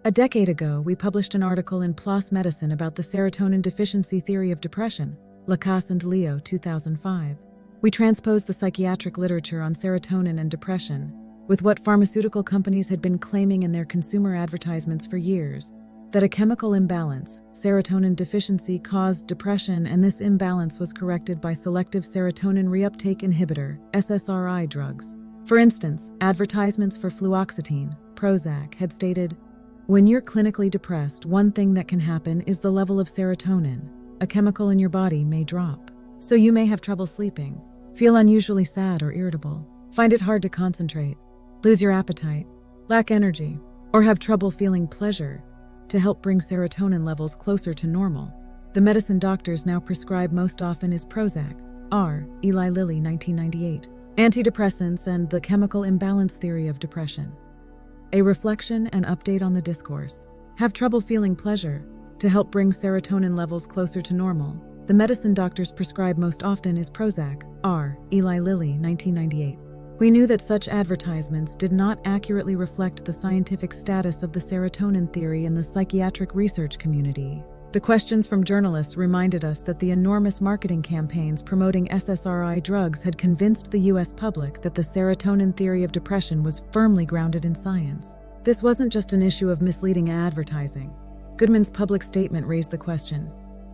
A decade ago, we published an article in PLOS Medicine about the serotonin deficiency theory of depression, Lacasse and Leo, 2005. We transposed the psychiatric literature on serotonin and depression with what pharmaceutical companies had been claiming in their consumer advertisements for years, that a chemical imbalance, serotonin deficiency, caused depression, and this imbalance was corrected by selective serotonin reuptake inhibitor, SSRI drugs. For instance, advertisements for fluoxetine, Prozac, had stated, "When you're clinically depressed, one thing that can happen is the level of serotonin, a chemical in your body, may drop. So you may have trouble sleeping, feel unusually sad or irritable, find it hard to concentrate, lose your appetite, lack energy, or have trouble feeling pleasure. To help bring serotonin levels closer to normal, the medicine doctors now prescribe most often is Prozac, R. Eli Lilly, 1998, Antidepressants and the Chemical Imbalance Theory of Depression. A reflection and update on the discourse. Have trouble feeling pleasure? To help bring serotonin levels closer to normal, the medicine doctors prescribe most often is Prozac, R. Eli Lilly, 1998. We knew that such advertisements did not accurately reflect the scientific status of the serotonin theory in the psychiatric research community. The questions from journalists reminded us that the enormous marketing campaigns promoting SSRI drugs had convinced the U.S. public that the serotonin theory of depression was firmly grounded in science. This wasn't just an issue of misleading advertising. Goodman's public statement raised the question,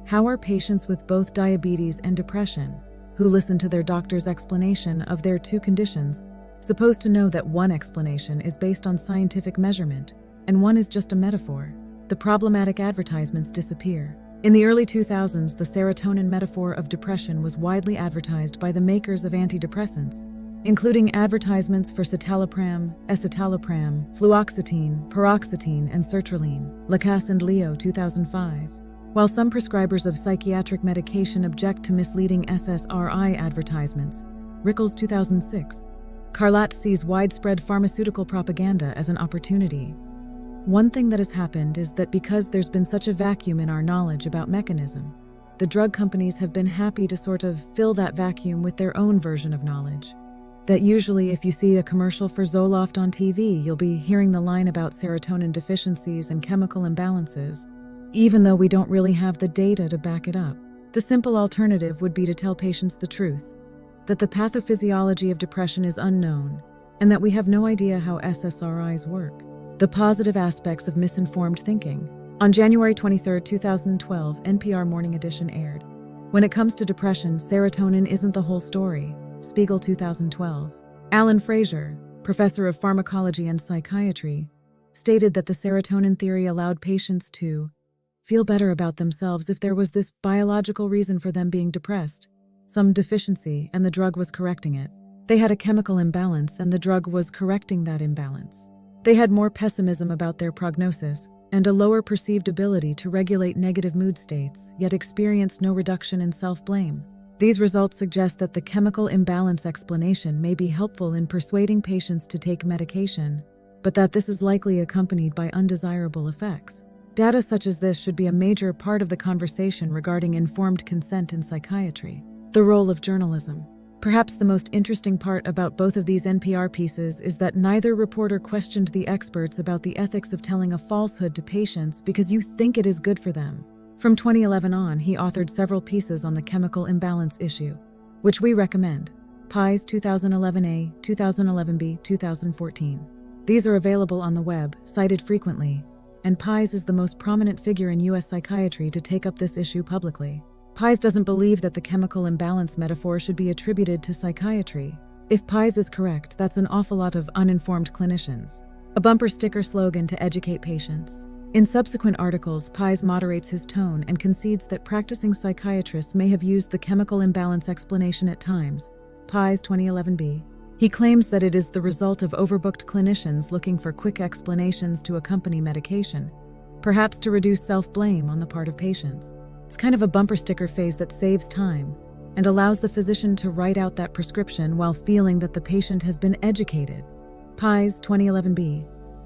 how are patients with both diabetes and depression, who listen to their doctor's explanation of their two conditions, supposed to know that one explanation is based on scientific measurement and one is just a metaphor? The problematic advertisements disappear. In the early 2000s, the serotonin metaphor of depression was widely advertised by the makers of antidepressants, including advertisements for citalopram, escitalopram, fluoxetine, paroxetine, and sertraline, Lacasse and Leo, 2005. While some prescribers of psychiatric medication object to misleading SSRI advertisements, Rickles, 2006, Carlat sees widespread pharmaceutical propaganda as an opportunity. One thing that has happened is that because there's been such a vacuum in our knowledge about mechanism, the drug companies have been happy to sort of fill that vacuum with their own version of knowledge. That usually if you see a commercial for Zoloft on TV, you'll be hearing the line about serotonin deficiencies and chemical imbalances, even though we don't really have the data to back it up. The simple alternative would be to tell patients the truth, that the pathophysiology of depression is unknown, and that we have no idea how SSRIs work. The positive aspects of misinformed thinking. On January 23, 2012, NPR Morning Edition aired. When it comes to depression, serotonin isn't the whole story. Spiegel, 2012. Alan Fraser, professor of pharmacology and psychiatry, stated that the serotonin theory allowed patients to feel better about themselves if there was this biological reason for them being depressed, some deficiency, and the drug was correcting it. They had a chemical imbalance and the drug was correcting that imbalance. They had more pessimism about their prognosis and a lower perceived ability to regulate negative mood states, yet experienced no reduction in self-blame. These results suggest that the chemical imbalance explanation may be helpful in persuading patients to take medication, but that this is likely accompanied by undesirable effects. Data such as this should be a major part of the conversation regarding informed consent in psychiatry. The role of journalism. Perhaps the most interesting part about both of these NPR pieces is that neither reporter questioned the experts about the ethics of telling a falsehood to patients because you think it is good for them. From 2011 on, he authored several pieces on the chemical imbalance issue, which we recommend. Pies 2011A, 2011B, 2014. These are available on the web, cited frequently, and Pies is the most prominent figure in U.S. psychiatry to take up this issue publicly. Pies doesn't believe that the chemical imbalance metaphor should be attributed to psychiatry. If Pies is correct, that's an awful lot of uninformed clinicians. A bumper sticker slogan to educate patients. In subsequent articles, Pies moderates his tone and concedes that practicing psychiatrists may have used the chemical imbalance explanation at times. Pies 2011b. He claims that it is the result of overbooked clinicians looking for quick explanations to accompany medication, perhaps to reduce self-blame on the part of patients. It's kind of a bumper sticker phase that saves time and allows the physician to write out that prescription while feeling that the patient has been educated. Pies 2011b.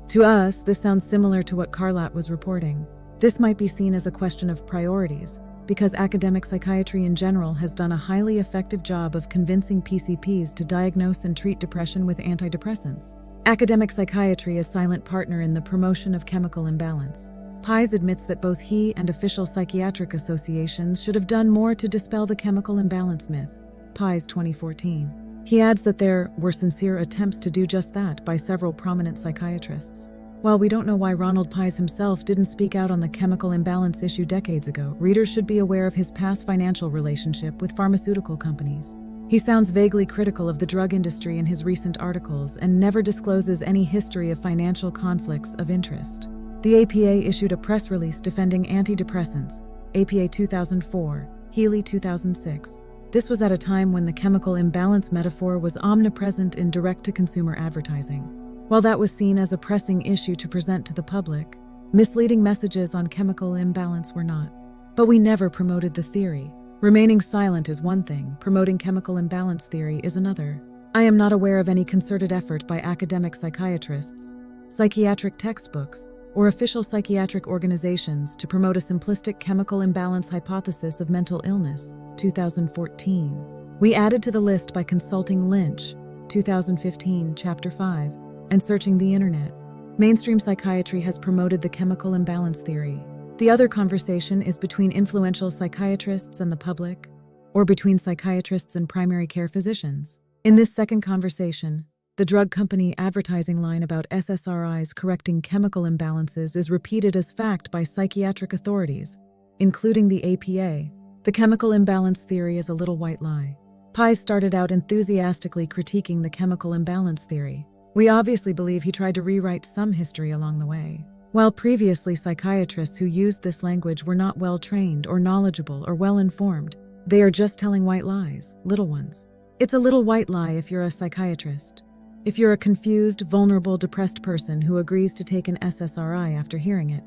To us, this sounds similar to what Carlat was reporting. This might be seen as a question of priorities, because academic psychiatry in general has done a highly effective job of convincing PCPs to diagnose and treat depression with antidepressants. Academic psychiatry is silent partner in the promotion of chemical imbalance. Pies admits that both he and official psychiatric associations should have done more to dispel the chemical imbalance myth. Pies 2014. He adds that there were sincere attempts to do just that by several prominent psychiatrists. While we don't know why Ronald Pies himself didn't speak out on the chemical imbalance issue decades ago, readers should be aware of his past financial relationship with pharmaceutical companies. He sounds vaguely critical of the drug industry in his recent articles and never discloses any history of financial conflicts of interest. The APA issued a press release defending antidepressants, APA 2004, Healy 2006. This was at a time when the chemical imbalance metaphor was omnipresent in direct-to-consumer advertising. While that was seen as a pressing issue to present to the public, misleading messages on chemical imbalance were not. But we never promoted the theory. Remaining silent is one thing, promoting chemical imbalance theory is another. I am not aware of any concerted effort by academic psychiatrists, psychiatric textbooks, or official psychiatric organizations to promote a simplistic chemical imbalance hypothesis of mental illness, 2014. We added to the list by consulting Lynch, 2015, Chapter 5, and searching the internet. Mainstream psychiatry has promoted the chemical imbalance theory. The other conversation is between influential psychiatrists and the public, or between psychiatrists and primary care physicians. In this second conversation, the drug company advertising line about SSRIs correcting chemical imbalances is repeated as fact by psychiatric authorities, including the APA. The chemical imbalance theory is a little white lie. Pies started out enthusiastically critiquing the chemical imbalance theory. We obviously believe he tried to rewrite some history along the way. While previously psychiatrists who used this language were not well-trained or knowledgeable or well-informed, they are just telling white lies, little ones. It's a little white lie if you're a psychiatrist. If you're a confused, vulnerable, depressed person who agrees to take an SSRI after hearing it,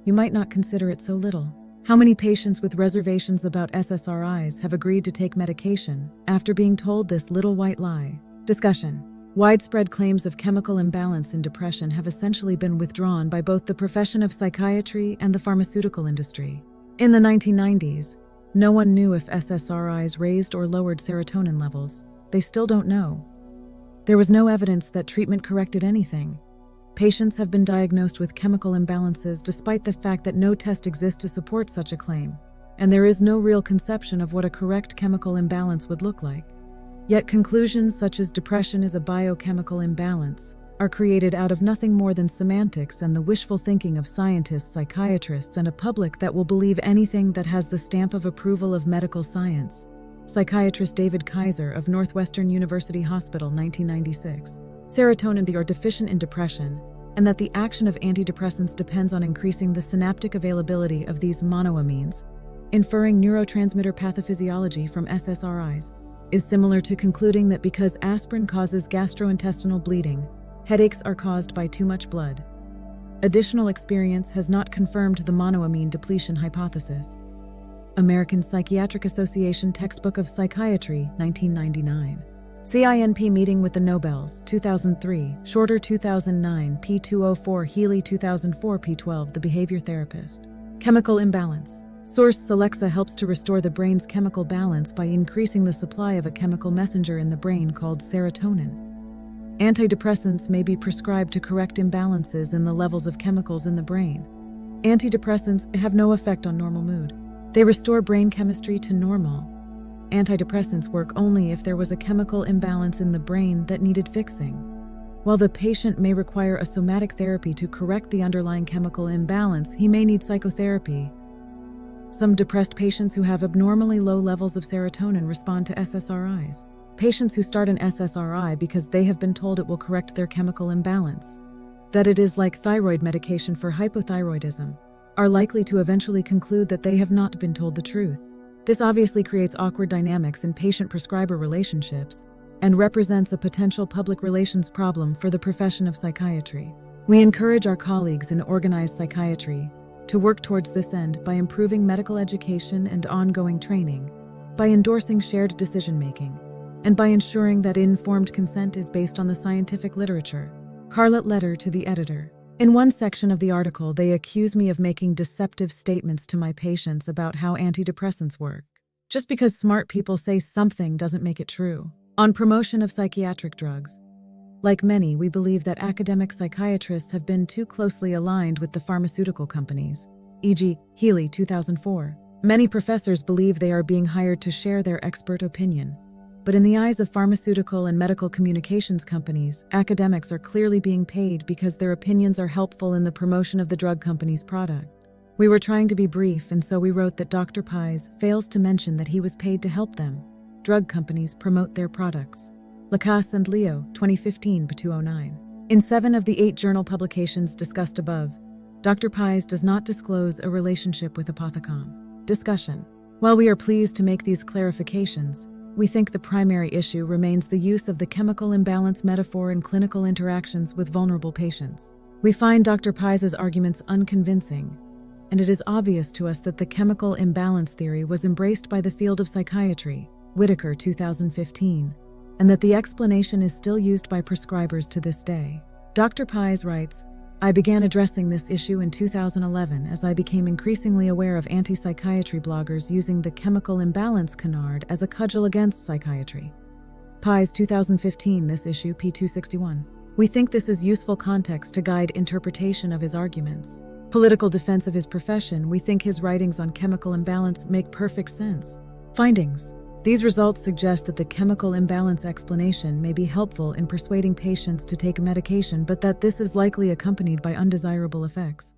you might not consider it so little. How many patients with reservations about SSRIs have agreed to take medication after being told this little white lie? Discussion. Widespread claims of chemical imbalance in depression have essentially been withdrawn by both the profession of psychiatry and the pharmaceutical industry. In the 1990s, no one knew if SSRIs raised or lowered serotonin levels. They still don't know. There was no evidence that treatment corrected anything. Patients have been diagnosed with chemical imbalances despite the fact that no test exists to support such a claim, and there is no real conception of what a correct chemical imbalance would look like. Yet conclusions such as depression is a biochemical imbalance are created out of nothing more than semantics and the wishful thinking of scientists, psychiatrists, and a public that will believe anything that has the stamp of approval of medical science. Psychiatrist David Kaiser of Northwestern University Hospital, 1996. Serotonin are deficient in depression, and that the action of antidepressants depends on increasing the synaptic availability of these monoamines, inferring neurotransmitter pathophysiology from SSRIs, is similar to concluding that because aspirin causes gastrointestinal bleeding, headaches are caused by too much blood. Additional experience has not confirmed the monoamine depletion hypothesis. American Psychiatric Association Textbook of Psychiatry, 1999. CINP Meeting with the Nobels, 2003, Shorter 2009, P204, Healy 2004, P12, The Behavior Therapist. Chemical imbalance. Source: Celexa helps to restore the brain's chemical balance by increasing the supply of a chemical messenger in the brain called serotonin. Antidepressants may be prescribed to correct imbalances in the levels of chemicals in the brain. Antidepressants have no effect on normal mood. They restore brain chemistry to normal. Antidepressants work only if there was a chemical imbalance in the brain that needed fixing. While the patient may require a somatic therapy to correct the underlying chemical imbalance, he may need psychotherapy. Some depressed patients who have abnormally low levels of serotonin respond to SSRIs. Patients who start an SSRI because they have been told it will correct their chemical imbalance, that it is like thyroid medication for hypothyroidism, are likely to eventually conclude that they have not been told the truth. This obviously creates awkward dynamics in patient-prescriber relationships and represents a potential public relations problem for the profession of psychiatry. We encourage our colleagues in organized psychiatry to work towards this end by improving medical education and ongoing training, by endorsing shared decision-making, and by ensuring that informed consent is based on the scientific literature. Carlet letter to the editor. In one section of the article, they accuse me of making deceptive statements to my patients about how antidepressants work. Just because smart people say something doesn't make it true. On promotion of psychiatric drugs. Like many, we believe that academic psychiatrists have been too closely aligned with the pharmaceutical companies, e.g., Healy 2004. Many professors believe they are being hired to share their expert opinion. But in the eyes of pharmaceutical and medical communications companies, academics are clearly being paid because their opinions are helpful in the promotion of the drug company's product. We were trying to be brief, and so we wrote that Dr. Pies fails to mention that he was paid to help them, drug companies, promote their products. Lacasse and Leo, 2015-209. In 7 of the 8 journal publications discussed above, Dr. Pies does not disclose a relationship with Apothecom. Discussion. While we are pleased to make these clarifications, we think the primary issue remains the use of the chemical imbalance metaphor in clinical interactions with vulnerable patients. We find Dr. Pies' arguments unconvincing, and it is obvious to us that the chemical imbalance theory was embraced by the field of psychiatry, Whitaker 2015, and that the explanation is still used by prescribers to this day. Dr. Pies writes, I began addressing this issue in 2011 as I became increasingly aware of anti-psychiatry bloggers using the chemical imbalance canard as a cudgel against psychiatry. Pies 2015, this issue P261. We think this is useful context to guide interpretation of his arguments. Political defense of his profession, we think his writings on chemical imbalance make perfect sense. Findings. These results suggest that the chemical imbalance explanation may be helpful in persuading patients to take medication, but that this is likely accompanied by undesirable effects.